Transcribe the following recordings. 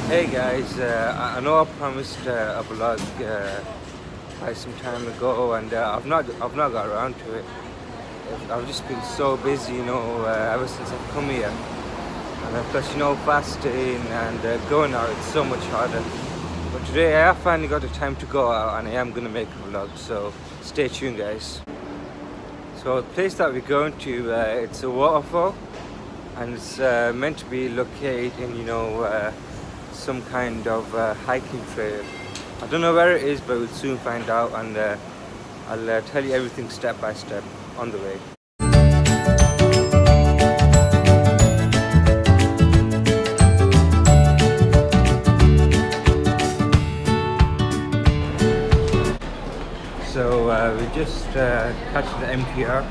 Hey guys, I know I promised a vlog quite some time ago, and I've not got around to it. I've just been so busy, ever since I've come here, and plus fasting and going out, it's so much harder. But today I have finally got the time to go out, and I am gonna make a vlog. So stay tuned, guys. So the place that we're going to, it's a waterfall, and it's meant to be located in some kind of hiking trail. I don't know where it is, but we'll soon find out, and I'll tell you everything step by step on the way. So we just catching the MTR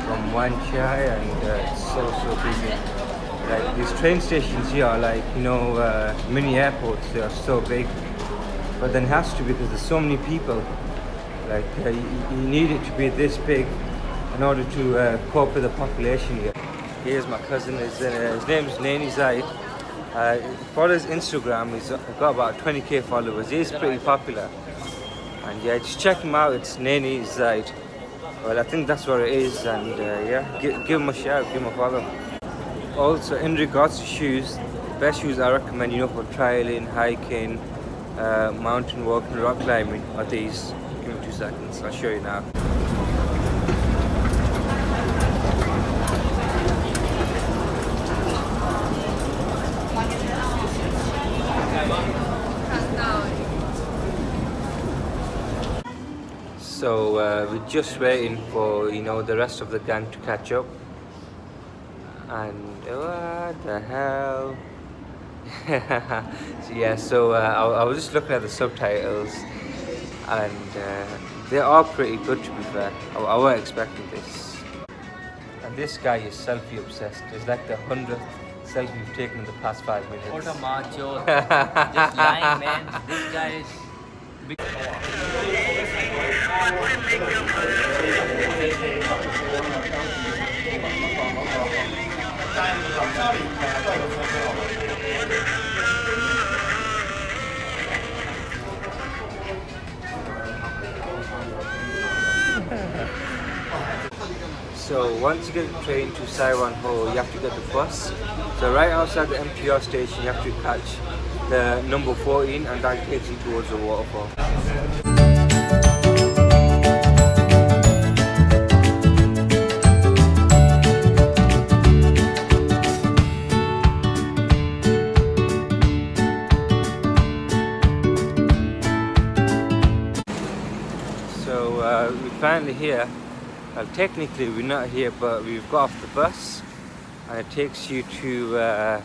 from Wan Chai, and it's so busy. Like these train stations here are like mini airports. They are so big, but then it has to be because there's so many people. Like you need it to be this big in order to cope with the population here. Here's my cousin. His name is Naini Zaid. Follows Instagram. He's got about 20k followers. He's pretty popular. And yeah, just check him out. It's Naini Zaid. Well, I think that's what it is. And yeah, give him a shout. Give him a follow. Also, in regards to shoes, the best shoes I recommend, for trialing, hiking, mountain walking, rock climbing are these. Give me 2 seconds, I'll show you now. So we're just waiting for the rest of the gang to catch up. And what the hell? So I was just looking at the subtitles, and they are pretty good, to be fair. I wasn't expecting this. And this guy is selfie obsessed. It's like the 100th selfie we've taken in the past 5 minutes. What a macho. Just lying, man. This guy is big. So once you get the train to Sao Wan Ho, you have to get the bus. So right outside the MTR station, you have to catch the number 14, and that takes you towards the waterfall. So we're finally here. Well, technically we're not here, but we've got off the bus, and it takes you to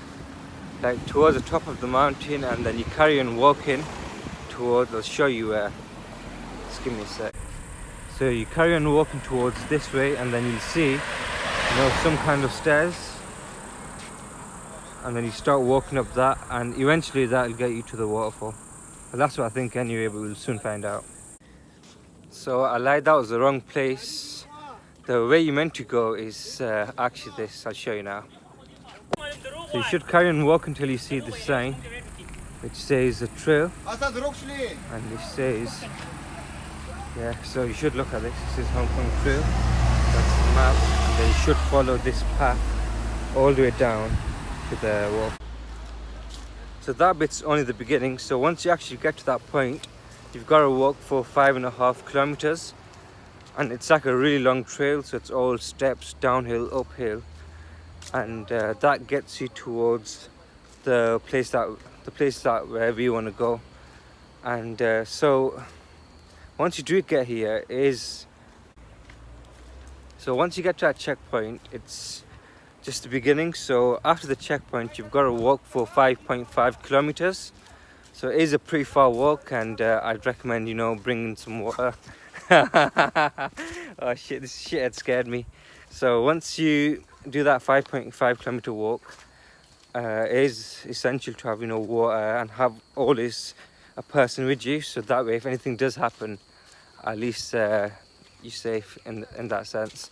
like towards the top of the mountain, and then you carry on walking towards. I'll show you where. Just give me a sec. So you carry on walking towards this way, and then you'll see some kind of stairs, and then you start walking up that, and eventually that'll get you to the waterfall. Well, that's what I think anyway, but we'll soon find out. So I lied, that was the wrong place. The way you meant to go is actually this. I'll show you now. So you should carry on walking until you see the sign which says the trail, and it says, so you should look at this. It says Hong Kong Trail. That's the map, and then you should follow this path all the way down to the wall. So that bit's only the beginning. So once you actually get to that point, you've got to walk for 5.5 kilometers. And it's like a really long trail, so it's all steps, downhill, uphill, and that gets you towards the place that where we want to go. And so once you do get here, once you get to that checkpoint, it's just the beginning. So after the checkpoint, you've got to walk for 5.5 kilometers. So it is a pretty far walk, and I'd recommend bringing some water. Oh shit, this shit had scared me. So once you do that 5.5 kilometer walk, it is essential to have water, and have always a person with you, so that way if anything does happen, at least you're safe in that sense.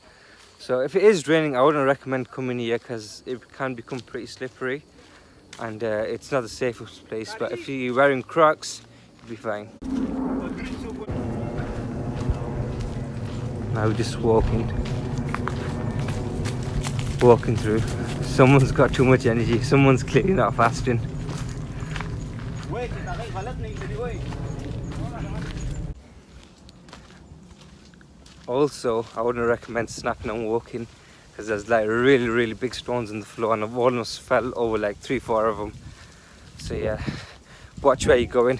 So if it is raining, I wouldn't recommend coming here because it can become pretty slippery. and it's not the safest place, but if you're wearing Crocs, you'll be fine. Now we're just walking through. Someone's got too much energy, someone's clearly not fasting. Also, I wouldn't recommend snapping and walking because there's like really big stones in the floor, and I've almost fell over like 3-4 of them. So yeah, watch where you're going.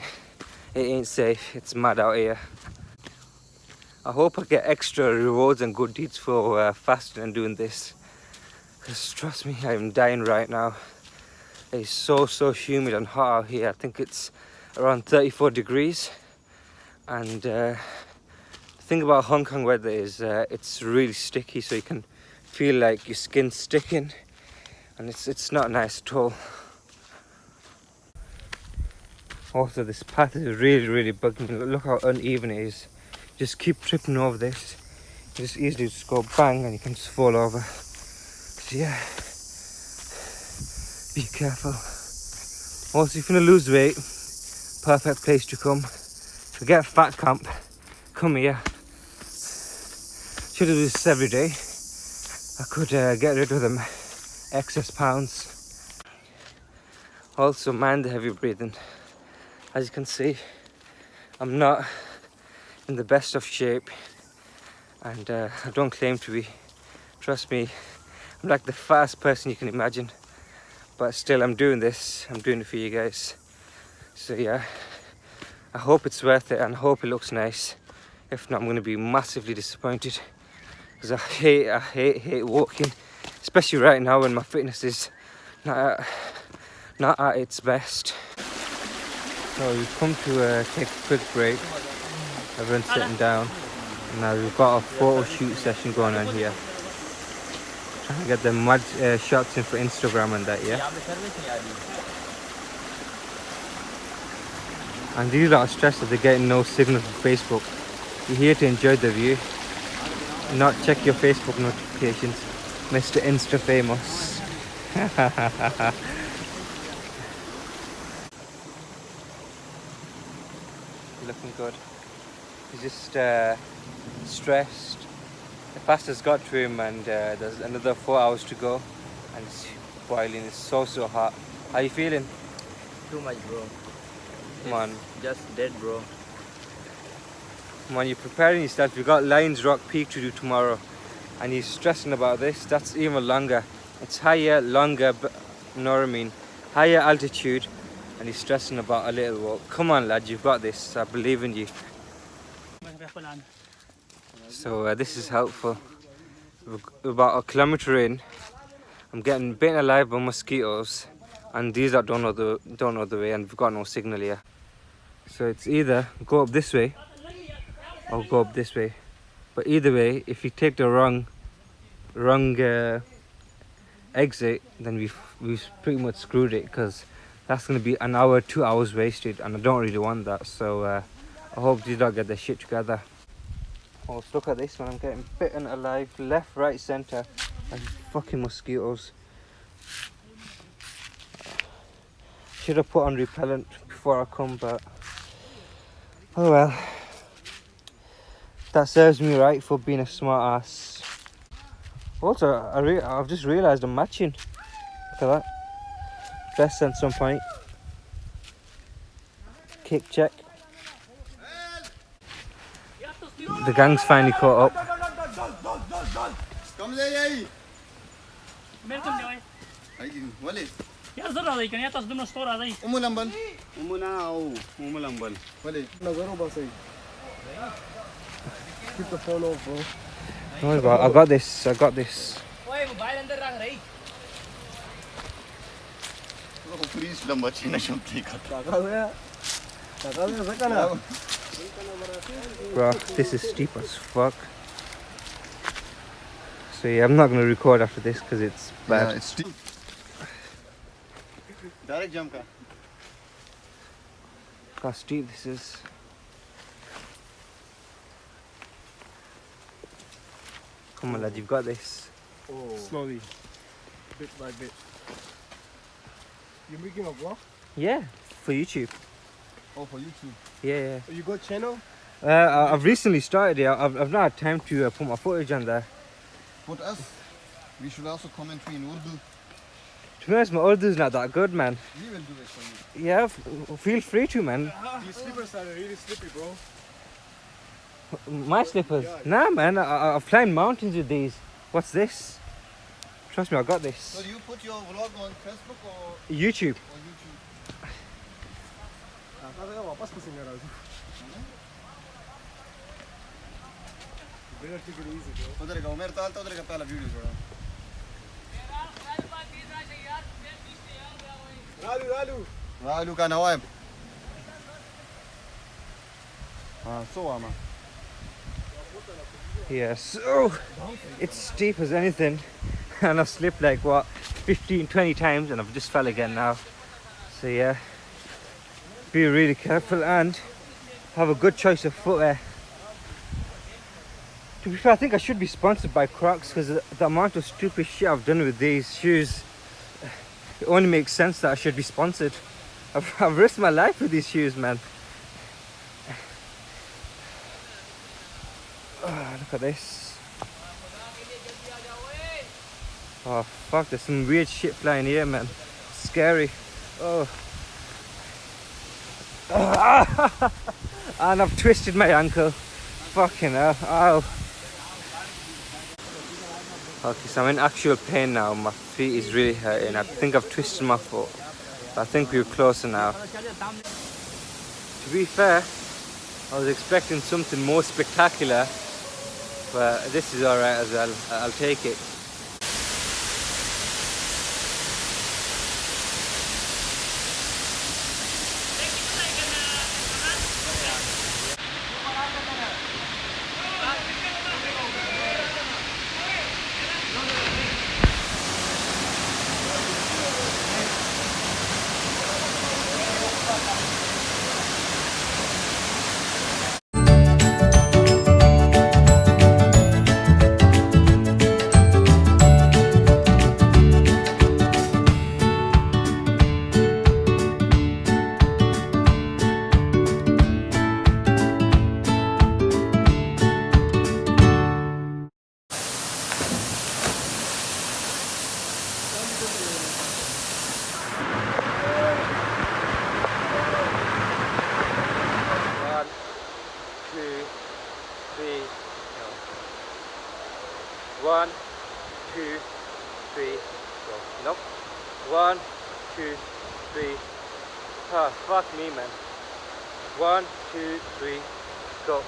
It ain't safe, it's mad out here. I hope I get extra rewards and good deeds for fasting and doing this, because trust me, I'm dying right now. It's so humid and hot out here. I think it's around 34 degrees, and the thing about Hong Kong weather is it's really sticky, so you can feel like your skin's sticking, and it's not nice at all. Also, this path is really bugging me. Look how uneven it is. Just keep tripping over this. You just easily just go bang and you can just fall over. So yeah, be careful. Also, if you're gonna lose weight, perfect place to come. Forget fat camp, come here. Should do this every day. I could get rid of them excess pounds. Also, mind the heavy breathing. As you can see, I'm not in the best of shape, and I don't claim to be. Trust me, I'm like the fattest person you can imagine, but still I'm doing this. I'm doing it for you guys. So yeah, I hope it's worth it and I hope it looks nice. If not, I'm going to be massively disappointed, because I hate walking, especially right now when my fitness is not at its best. So we've come to take a quick break. Everyone's sitting down. And now we've got a photo shoot session going on here. Trying to get the mud shots in for Instagram and that, yeah. And these lot are stressed that they're getting no signal from Facebook. You're here to enjoy the view, not check your Facebook notifications. Mr. Insta famous. Looking good. He's just stressed. The fast has got to him, and there's another 4 hours to go, and it's boiling. It's so hot. How you feeling? Too much, bro. Come on. Just dead, bro. Come on, you're preparing yourself. You've got Lions Rock Peak to do tomorrow, and you're stressing about this. That's even longer. It's higher, longer, but you know what I mean? Higher altitude, and you're stressing about a little walk. Come on, lad, you've got this. I believe in you. So this is helpful. We're about a kilometre in. I'm getting bitten alive by mosquitoes, and these that don't know the way, and we've got no signal here. So it's either go up this way or go up this way. But either way, if you take the wrong exit, then we've pretty much screwed it, because that's going to be an hour, 2 hours wasted, and I don't really want that. So I hope these don't get their shit together. Oh, look at this one. I'm getting bitten alive, left, right, centre, and fucking mosquitoes. Should have put on repellent before I come, but oh well. That serves me right for being a smart ass. Also, I've just realised I'm matching. Look at that. Dress at some point. Kick check. The gang's finally caught up. Keep the phone off, bro. Don't worry about it. I got this. I got this. Bro, this is steep as fuck. So yeah, I'm not going to record after this because it's bad. Yeah, it's steep. Direct jump ka. Look how steep this is. Come on, lad, you've got this. Slowly, bit by bit. You're making a vlog? Yeah, for YouTube. Oh, for YouTube. Yeah, Oh, you got channel? yeah. I've recently started it. I've not had time to put my footage on there. Put us. We should also commentary in Urdu. To be honest, my Urdu's not that good, man. We will do it for you. Yeah, feel free to, man. These slippers are really slippery, bro. My slippers? Nah, man. I've climbed mountains with these. What's this? Trust me, I got So this. do you put your vlog on Facebook or YouTube. YouTube? वापस पूछेंगे Raju. Better take it easy, bro. उधर का उमेर ताल तो उधर का पहला video छोड़ा. Ralu. Ralu का नवाब. हाँ सो आमा. Yeah, so it's steep as anything. And I've slipped like what, 15, 20 times, and I've just fell again now. So yeah, be really careful and have a good choice of footwear. To be fair, I think I should be sponsored by Crocs because the amount of stupid shit I've done with these shoes, it only makes sense that I should be sponsored. I've risked my life with these shoes, man. Oh, look at this. Oh fuck, there's some weird shit flying here, man. Scary. Oh. And I've twisted my ankle. Fucking hell. Ow. Okay, so I'm in actual pain now. My feet is really hurting. I think I've twisted my foot. I think we're closer now. To be fair, I was expecting something more spectacular, but this is alright as well. I'll take it. One, two, three, go. Nope. One, two, three. Ah, fuck me, man. One, two, three, go.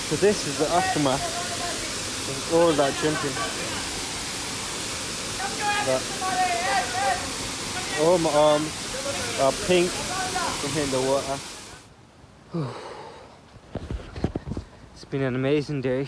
So this is the aftermath of all that jumping. But all my arms are pink from hitting the water. It's been an amazing day.